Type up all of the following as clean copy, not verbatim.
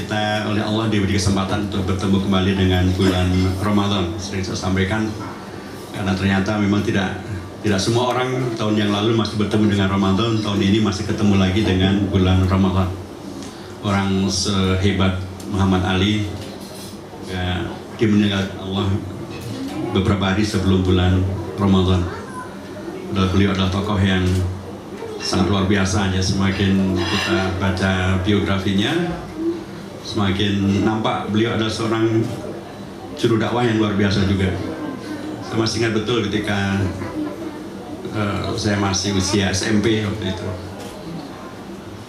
kita oleh Allah diberi kesempatan untuk bertemu kembali dengan bulan Ramadan. Sering saya sampaikan, karena ternyata memang tidak semua orang tahun yang lalu masih bertemu dengan Ramadan, tahun ini masih ketemu lagi dengan bulan Ramadan. Orang sehebat Muhammad Ali ya, dimenangkan Allah beberapa hari sebelum bulan Ramadan. Beliau adalah tokoh yang sangat luar biasa ya. Semakin kita baca biografinya, semakin nampak beliau adalah seorang juru dakwah yang luar biasa juga. Saya masih ingat betul ketika saya masih usia SMP waktu itu.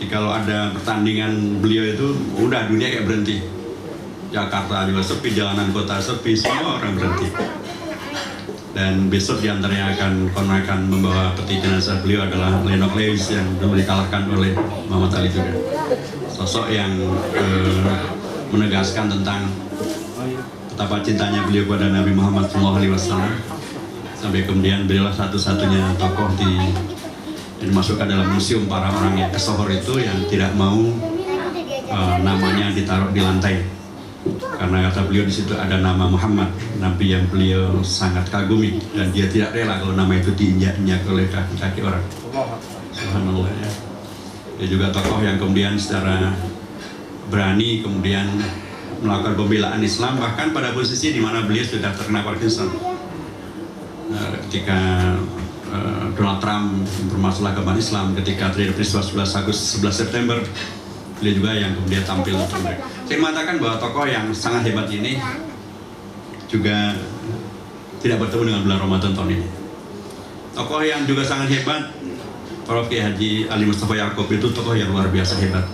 Jadi kalau ada pertandingan beliau itu, udah dunia kayak berhenti. Jakarta juga sepi, jalanan kota sepi, semua orang berhenti. Dan besok diantaranya akan membawa peti jenazah beliau adalah Lennox Lewis yang dulu dikalahkan oleh Muhammad Ali juga. Sosok yang menegaskan tentang betapa cintanya beliau kepada Nabi Muhammad SAW. Sampai kemudian beliau satu-satunya tokoh yang dimasukkan dalam museum para orang yang kesohor itu yang tidak mau namanya ditaruh di lantai. Karena kata beliau di situ ada nama Muhammad, Nabi yang beliau sangat kagumi, dan dia tidak rela kalau nama itu diinjak-injak oleh kaki-kaki orang. Subhanallah ya. Dia juga tokoh yang kemudian secara berani kemudian melakukan pembelaan Islam, bahkan pada posisi di mana beliau sudah terkena Parkinson. Ketika Donald Trump bermasalah agama Islam, ketika terjadi peristiwa 11 September, beliau juga yang kemudian tampil untuk mereka. Saya mengatakan bahwa tokoh yang sangat hebat ini juga tidak bertemu dengan bulan Ramadan tahun ini. Tokoh yang juga sangat hebat, Prof. Kiai Haji Ali Mustafa Yaakob itu tokoh yang luar biasa hebat.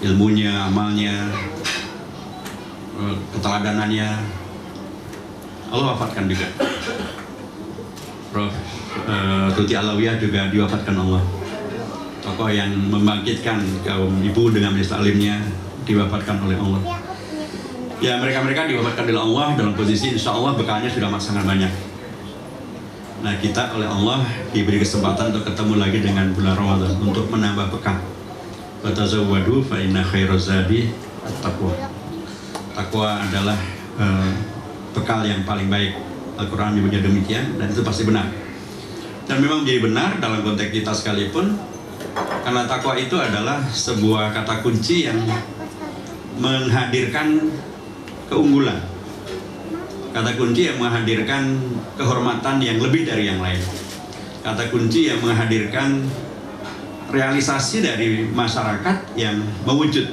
Ilmunya, amalnya, keteladanannya, Allah wafatkan juga. Prof. Tuti Alawiyah juga diwafatkan Allah. Tokoh yang membangkitkan kaum ibu dengan majelis taklimnya diwafatkan oleh Allah. Ya, mereka diwafatkan oleh Allah dalam posisi insya Allah bekalnya sudah sangat banyak. Nah, kita oleh Allah diberi kesempatan untuk ketemu lagi dengan bulan Ramadan untuk menambah bekal. Fatazawwadu fa inna khairaz zadi at-taqwa. Takwa adalah bekal yang paling baik. Al-Quran menyebutnya demikian, dan itu pasti benar. Dan memang menjadi benar dalam konteks kita sekalipun, karena takwa itu adalah sebuah kata kunci yang menghadirkan keunggulan, kata kunci yang menghadirkan kehormatan yang lebih dari yang lain, kata kunci yang menghadirkan realisasi dari masyarakat yang mewujud.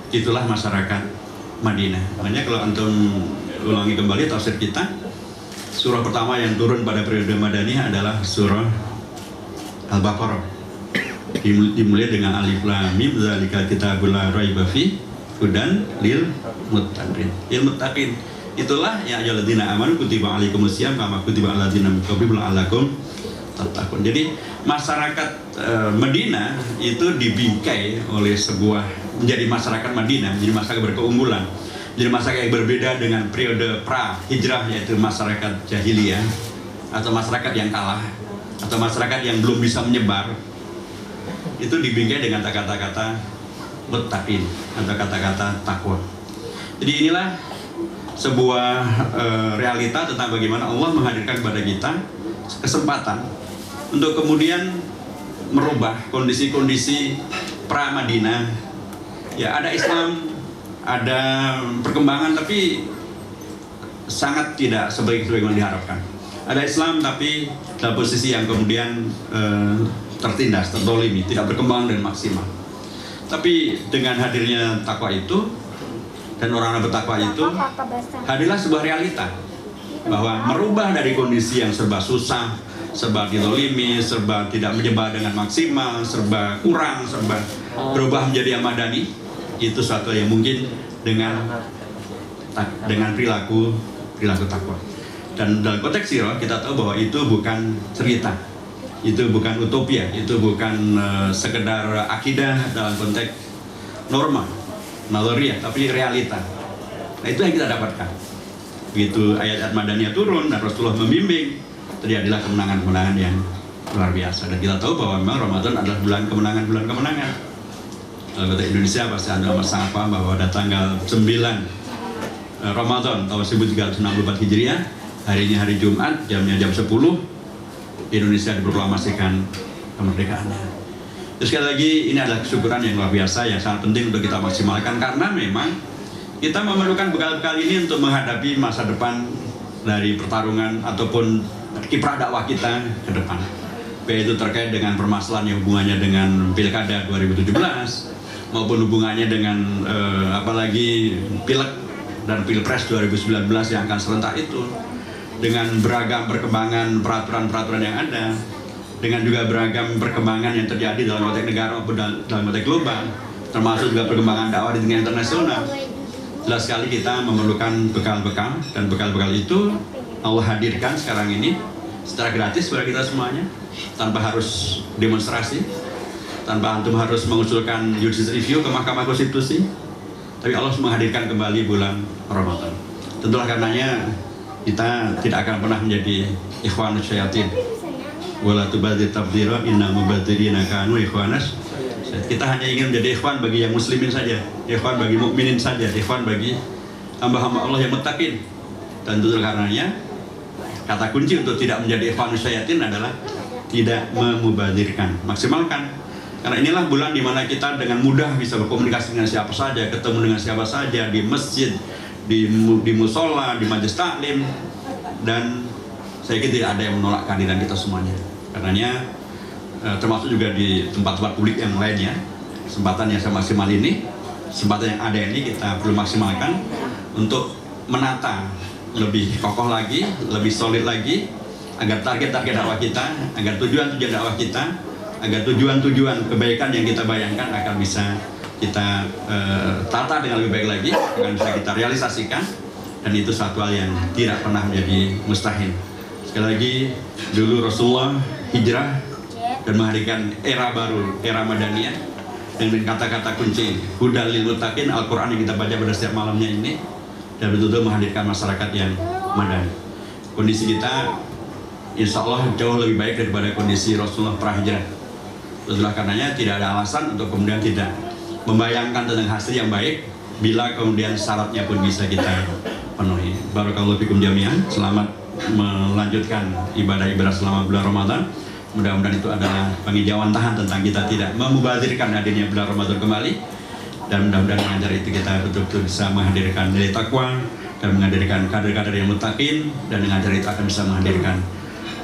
Itulah masyarakat Madinah. Makanya kalau antum ulangi kembali tafsir kita, surah pertama yang turun pada periode Madaniyah adalah surah Al-Baqarah. Dimulai dengan alif lam mim zalikal kitabul la raiba fi hudan lil muttaqin. Lil muttaqin itulah ya ayyuhalladzina amanu kutiba alaikumus syiyam kama kutiba alal ladzina min qablikum la'allakum tattaqun. Jadi masyarakat Madinah itu dibingkai oleh menjadi masyarakat Madinah, menjadi masyarakat berkeunggulan, menjadi masyarakat yang berbeda dengan periode pra hijrah, yaitu masyarakat jahiliyah atau masyarakat yang kalah atau masyarakat yang belum bisa menyebar. Itu dibingkai dengan kata-kata muttaqin atau kata-kata takwa. Jadi inilah sebuah realita tentang bagaimana Allah menghadirkan kepada kita kesempatan untuk kemudian merubah kondisi-kondisi pra-Madinah. Ya, ada Islam, ada perkembangan, tapi sangat tidak sebagaimana diharapkan. Ada Islam tapi dalam posisi yang kemudian tertindas, tertolimi, tidak berkembang dan maksimal. Tapi dengan hadirnya takwa itu dan orang-orang bertakwa itu, hadirlah sebuah realita bahwa merubah dari kondisi yang serba susah, serba ditolimi, serba tidak menyebar dengan maksimal, serba kurang, serba berubah menjadi yang madani, itu suatu yang mungkin dengan perilaku takwa. Dan dalam konteks sirah kita tahu bahwa itu bukan cerita, itu bukan utopia, itu bukan sekedar akidah dalam konteks norma, naluriah, tapi realita. Nah, itu yang kita dapatkan. Begitu ayat-ayat Madaniyah turun dan Rasulullah membimbing, terjadilah kemenangan-kemenangan yang luar biasa. Dan kita tahu bahwa memang Ramadan adalah bulan kemenangan. Anggota Indonesia pasti Anda sangat paham bahwa pada tanggal 9 Ramadan tahun 1364 Hijriah, hari ini hari Jumat, jamnya jam 10, Indonesia diproklamasikan kemerdekaannya. Terus sekali lagi, ini adalah kesyukuran yang luar biasa yang sangat penting untuk kita maksimalkan, karena memang kita memerlukan bekal-bekal ini untuk menghadapi masa depan dari pertarungan ataupun kiprah dakwah kita ke depan. Baik itu terkait dengan permasalahan yang hubungannya dengan Pilkada 2017 maupun hubungannya dengan apalagi Pileg dan Pilpres 2019 yang akan serentak itu, dengan beragam perkembangan peraturan-peraturan yang ada, dengan juga beragam perkembangan yang terjadi dalam konteks negara maupun dalam konteks global, termasuk juga perkembangan dakwah di tingkat internasional. Jelas sekali kita memerlukan bekal-bekal, dan bekal-bekal itu Allah hadirkan sekarang ini secara gratis kepada kita semuanya, tanpa harus demonstrasi, tanpa antum harus mengusulkan judicial review ke Mahkamah Konstitusi, tapi Allah menghadirkan kembali bulan Ramadan. Tentulah karenanya kita tidak akan pernah menjadi ikhwanus syayatin. Wala tubadir tabdira inna mubadzirina kanu ikhwanas. Kita hanya ingin menjadi ikhwan bagi yang muslimin saja, ikhwan bagi mukminin saja, ikhwan bagi hamba-hamba Allah yang muttaqin. Dan tentu karenanya kata kunci untuk tidak menjadi ikhwanus syayatin adalah tidak memubadzirkan, maksimalkan. Karena inilah bulan di mana kita dengan mudah bisa berkomunikasi dengan siapa saja, ketemu dengan siapa saja, di masjid, di musola, di majelis taklim, dan saya kira tidak ada yang menolak kehadiran kita semuanya. Karenanya termasuk juga di tempat-tempat publik yang lainnya, kesempatan yang semaksimal ini, kesempatan yang ada ini kita perlu maksimalkan untuk menata lebih kokoh lagi, lebih solid lagi, agar target-target dakwah kita, agar tujuan-tujuan dakwah kita, agar tujuan-tujuan kebaikan yang kita bayangkan akan bisa kita tata dengan lebih baik lagi, akan bisa kita realisasikan, dan itu satu hal yang tidak pernah menjadi mustahil. Sekali lagi, dulu Rasulullah hijrah dan menghadirkan era baru, era Madaniyah, dengan kata-kata kunci hudal lil muttaqin, Al-Quran yang kita baca pada setiap malamnya ini, dan betul-betul menghadirkan masyarakat yang madani. Kondisi kita insya Allah jauh lebih baik daripada kondisi Rasulullah prahijrah. Itulah karenanya tidak ada alasan untuk kemudian tidak membayangkan tentang hasil yang baik bila kemudian syaratnya pun bisa kita penuhi. Barakallahu fikum jami'an. Selamat melanjutkan ibadah-ibadah selama bulan Ramadan. Mudah-mudahan itu adalah penghijauan tahan tentang kita tidak memubadzirkan hadirnya bulan Ramadan kembali, dan mudah-mudahan dengan cara itu kita betul-betul bisa menghadirkan nilai takwa dan menghadirkan kader-kader yang muttaqin, dan dengan cara itu akan bisa menghadirkan,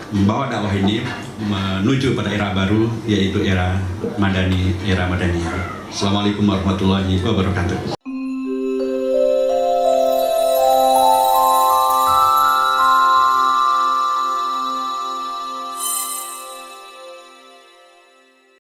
membawa dakwah ini menuju pada era baru, yaitu era Madani, era Madaniyah. Assalamualaikum warahmatullahi wabarakatuh.